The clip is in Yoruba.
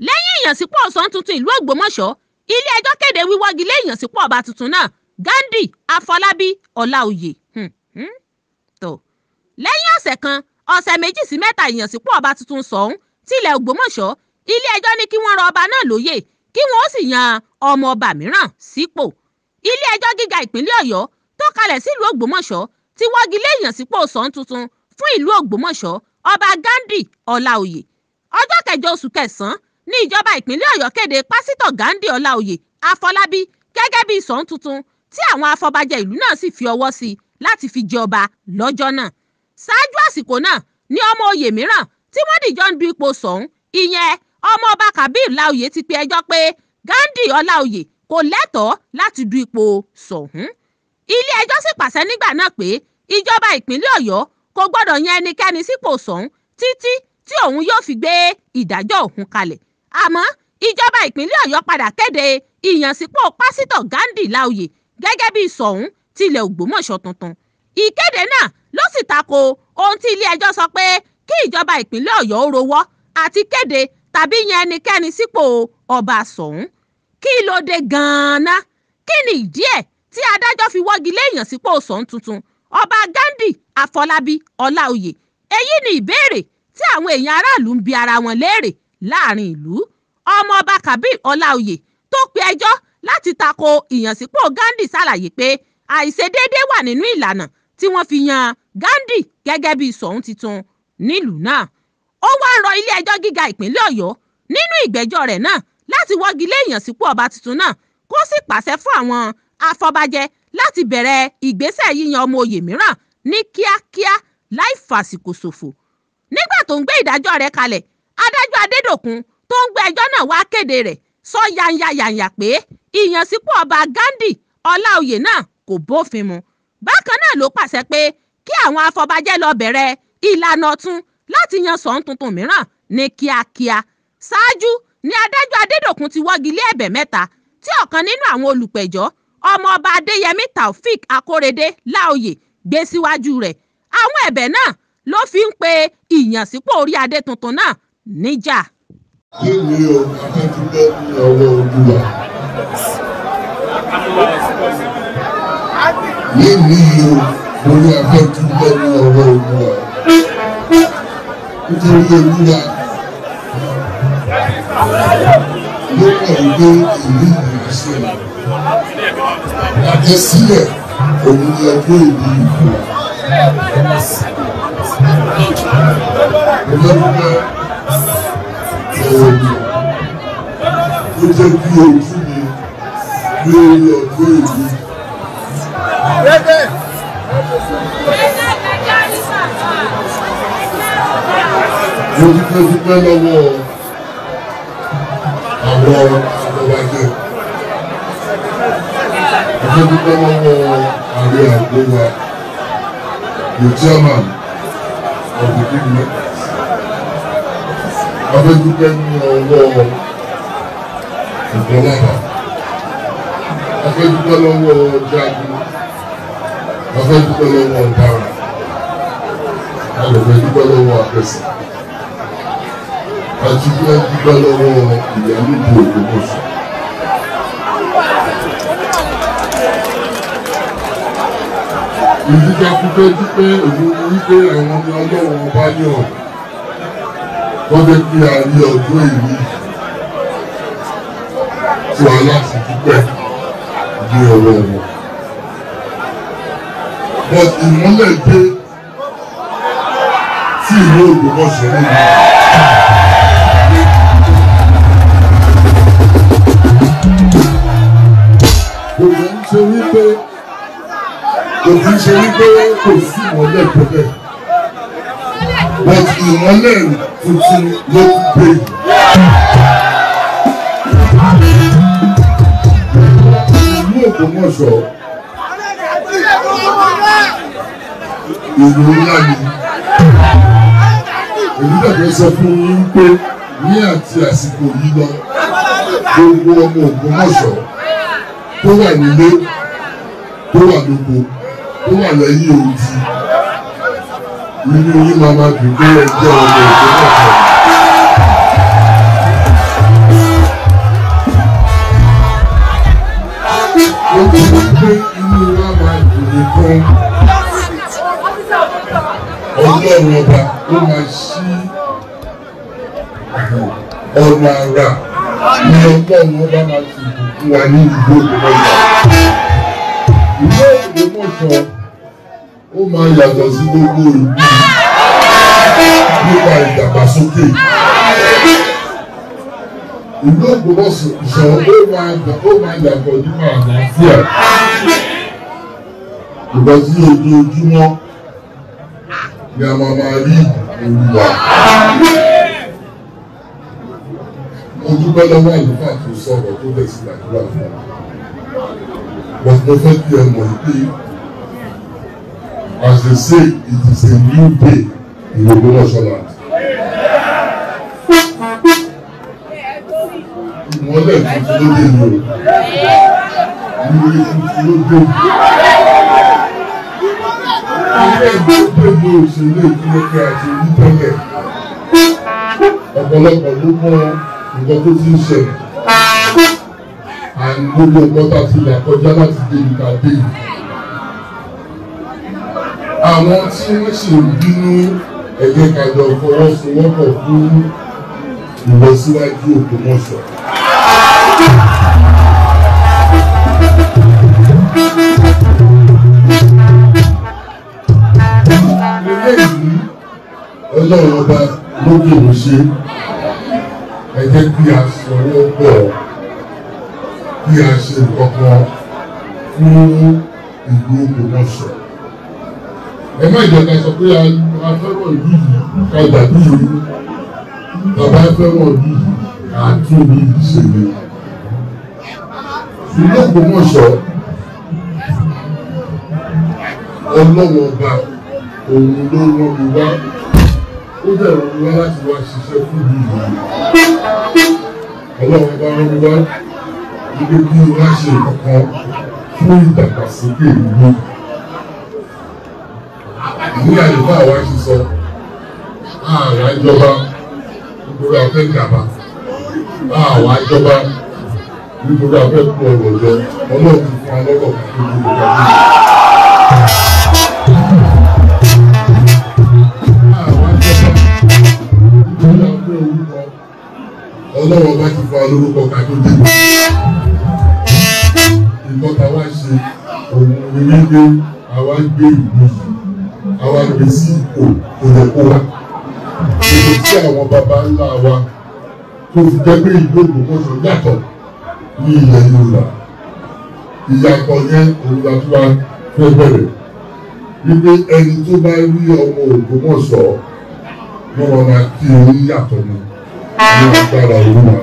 lẹ́yìn ìyànsípò Soun tuntun ìlú Ògbómọ̀ṣọ́, ilé ẹjọ́ kéde wíwọ́gi lé ìyànsípò ọba tuntun náà Ghandi Olaoye tó. lẹ́yìn ọ̀sẹ̀ méjì sí mẹ́ta ìyànsípò ọba tuntun Soun tilẹ̀ Ògbómọ̀ṣọ́, ilé ẹjọ́ ní kí wọ́n rọ ọba náà lóyè kí wọ́n ó sì yan ọmọ ọba mìíràn sípò. ilé ẹjọ́ gíga ìpínlẹ̀ Ọ̀yọ́ tó kalẹ̀ sílùú Ògbómọ̀ṣọ́ ti wọ́gi lé ìyànsípò Soun tuntun fún ìlú Ògbómọ̀ṣọ́ ọba Ghandi Olaoye. ọjọ́ 9 oṣù kẹsàn-án ní ìjọba ìpínlẹ̀ Ọ̀yọ́ kéde pásítọ̀ Ghandi Olaoye Afọlábí gẹ́gẹ́ bí Soun tuntun tí àwọn afọbajẹ ìlú náà sì fi ọwọ́ sí láti fi jẹ ọba lọ́jọ́ náà. ṣáájú àsìkò náà ní ọmọ oyè mìíràn tí wọ́n dìjọ ń du ipò Soun, ìyẹn ọmọ ọba Kabir Laoye ti pe ẹjọ́ pé Ghandi Olaoye kò lẹ́tọ̀ọ́ láti du ipò Soun. ilé ẹjọ́ sì pàṣẹ nígbà náà pé ìjọba ìpínlẹ̀ Ọ̀yọ́ kò gbọ́dọ̀ yan ẹnikẹ́ni sípò Soun títí tí òun yóò fi gbé ìdájọ́ òun kalẹ̀. àmọ́ ìjọba ìpínlẹ̀ Ọ̀yọ́ padà kéde ìyànsípò pásítọ̀ Ghandi Olaoye gẹ́gẹ́ bí Soun tilẹ̀ Ògbómọ̀ṣọ́ tuntun. ìkéde náà ló sì tako ohun tí ilé ẹjọ́ sọ pé kí ìjọba ìpínlẹ̀ Ọ̀yọ́ ó rowọ́ àti kéde tàbí yan ẹnikẹ́ni sípò ọba Soun. kí ló dé gan-an? kí ni ìdí ẹ̀ tí adájọ́ fi wọ́gi lé ìyànsípò Soun tuntun ọba Ghandi Afọlábí Olaoye? èyí ni ìbéèrè tí àwọn èèyàn aráàlú ń bi ara wọn léèrè láàrin ìlú. ọmọ ọba Kabir Olaoye tó pe ẹjọ́ láti tako ìyànsípò Ghandi ṣàlàyé pé àìṣedéédé wà nínú ìlànà tí wọ́n fi yan Ghandi gẹ́gẹ́ bí Soun tuntun nílùú náà. ó wá rọ ilé ẹjọ́ gíga ìpínlẹ̀ Ọ̀yọ́ nínú ìgbẹ́jọ́ rẹ̀ náà láti wọ́gi lé ìyànsípò ọba tuntun náà kó sì pàṣẹ fún àwọn afọbajẹ láti bẹ̀rẹ̀ ìgbésẹ̀ yíyan ọmọ oyè mìíràn ní kíákíá láì fàsìkò ṣòfò. nígbà tó ń gbé ìdájọ́ rẹ̀ kalẹ̀, adájọ́ Adédòkun tó ń gbé ẹjọ́ náà wá kéde rẹ̀ sọ yanyayanya pé ìyànsípò ọba Ghandi Olaoye náà kò bófin mu. bákan náà ló pàṣẹ pé kí àwọn afọbajẹ lọ bẹ̀rẹ̀ ìlànà ọ̀tun láti yan Soun tuntun mìíràn ní kíákíá. ṣáájú ni adájọ́ Adédòkun ti wọ́gi lé ẹ̀bẹ̀ mẹ́ta tí ọ̀kan nínú àwọn olùpẹ̀jọ́ ọmọọba Adéyẹmí Taofik Akórèdé Láòyè gbé síwájú rẹ̀. àwọn ẹ̀bẹ̀ náà ló fi ń pe ìyànsípò orí adé tuntun náà níjà. kí ni o akẹ́kọ̀ọ́ ní ọwọ́ Olúwa? Lẹ́ni o, mo ní akẹ́kọ̀ọ́ ní ọwọ́ Olúwa. Nítorí Olúwa ló mọ̀ wípé ìlú ìrìnsẹ̀ àtẹ̀sílẹ̀ òun ni ọjọ́ ìbí ìlú. Olóògbé ó jẹ́ kí ojú mi lórí ọjọ́ ìbí. Mo dúpẹ́ lọ́wọ́ àwọn àgbàwájẹ́. Mo dúpẹ́ lọ́wọ́ ààrẹ àgbéwà, the chairman of the government. Mo dúpẹ́ ní ọwọ́ ìgbọ́lára. Mo dúpẹ́ lọ́wọ́ jagun. Mo dúpẹ́ lọ́wọ́ ọ̀daràn. Mo dúpẹ́ lọ́wọ́ akẹ́sì. Àti bí wọ́n dúpẹ́ lọ́wọ́ ìyálóde Ògbómọ̀ṣọ́. Ìdíjà dúpẹ́ òun ni wípé àwọn ọmọ ọlọ́run ọba yàn wọ́n fẹ́ kí a rí ọdún ìlú tí wọ́n láti dúpẹ́ ní ọwọ́ wọn. But ìmọ́lẹ̀ dé sí ìlú Ògbómọ̀ṣọ́ nínú. Kò fi ṣe wípé kò sí ìmọ́lẹ̀ tẹ́lẹ̀, but ìmọ́lẹ̀ tuntun ló kú pé ìlú Ògbómọ̀ṣọ́ ìlú ńlá ni. Èyí dàgbé sọ fún yín pé ní àti àsìkò yìí lọ gbogbo ọmọ Ògbómọ̀ṣọ́ tó wà nílé, tó wà lóko, tó wà lẹ́yìn odi, inú yín máa dùn pé ẹ jẹ́ ọmọ Ògbómọ̀ṣọ́. ọlọ́run ọba ó máa ṣí ọ̀nà àrà ní ọlọ́run ọba máa fi ìbùkún wa ní ìlú Ògbómọ̀ṣọ́. Ìlú Ògbómọ̀ṣọ́ ó máa yàtọ̀ sí gbogbo ìlú nípa ìdàgbàsókè. Ìlú Ògbómọ̀ṣọ́ ó máa yàtọ̀ nípa àlàáfíà. Ìgbà tí ojoojúmọ́ ni a máa rí Olúwa. Mo dúpẹ́ lọ́wọ́ àlùfáà tó sọ̀rọ̀ tó bẹ̀ sí àdúrà fún wa. Mo fẹ́ kí ẹ mọ̀ pé as they say it is a new day in Ògbómọ̀ṣọ́ land. Ìmọ́lẹ̀ tuntun ló dé ní o. Ìwé tuntun ló dé ní. Ilé ìgbésẹ̀ ní òṣèlú ìpínlẹ̀ àti orí tẹ́lẹ̀. Ọ̀pọ̀lọpọ̀ ló mọ nǹkan tó ti ń ṣẹlẹ̀. And gbogbo nǹkan tá a ti là kọjá láti dé ibi ká dé yìí. Àwọn tí wọ́n ṣe ń bínú ẹ̀jẹ̀ kájọ fọwọ́sowọ́pọ̀ fún ìlọsíwájú Ògbómọ̀ṣọ́. Eléyìí ọlọ́run ọba lókè ló ṣe ẹ jẹ́ kí a sọ̀rọ̀ pọ̀ kí a ṣe kankan fún ìlú Ògbómọ̀ṣọ́. Ẹ má jẹ́ ká sọ pé a fẹ́ràn ìlú yìí ká dàbí ìlú bàbá fẹ́ràn ìlú yìí ká tún ìlú yìí ṣe ni. Ìlú Ògbómọ̀ṣọ́ ọlọ́wọ́ ọba òun ló rán mi wá ó dẹ̀ rán mi wá láti wá ṣiṣẹ́ fún ìlú yìí. Ọlọ́wọ́ ọba rán mi wá wípé kí n wá ṣe kankan fún ìdàgbàsókè ìlú. Ìlú àyùbá wa ti sọ ààrẹ àjọba nítorí afẹ́ gàba àwa àjọba nítorí afẹ́ kú ọ̀rọ̀ jẹ ọlọ́run ti fún alọ́rọ̀ kan tó dúró kájú. Àwa àjọba nítorí afẹ́ orúkọ ọlọ́run bá ti fún alórúkọ kájú dé. Nǹkan táwa ṣe òun ni wípé àwa gbé ìlú àwa gbé sí ipò tó yẹ kó wà. Ètò tí àwọn baba ńlá wa tó fi jẹ́ pé ìlú Ògbómọ̀ṣọ́ yàtọ̀ ní ilẹ̀ Yorùbá. Ìyàtọ̀ yẹn òun la tún wá fẹ́ bẹ̀rẹ̀. Wípé ẹni tó bá rí ọmọ Ògbómọ̀ṣọ́ ní wọn máa kí orí yàtọ̀ ni ní agbára Olúwa.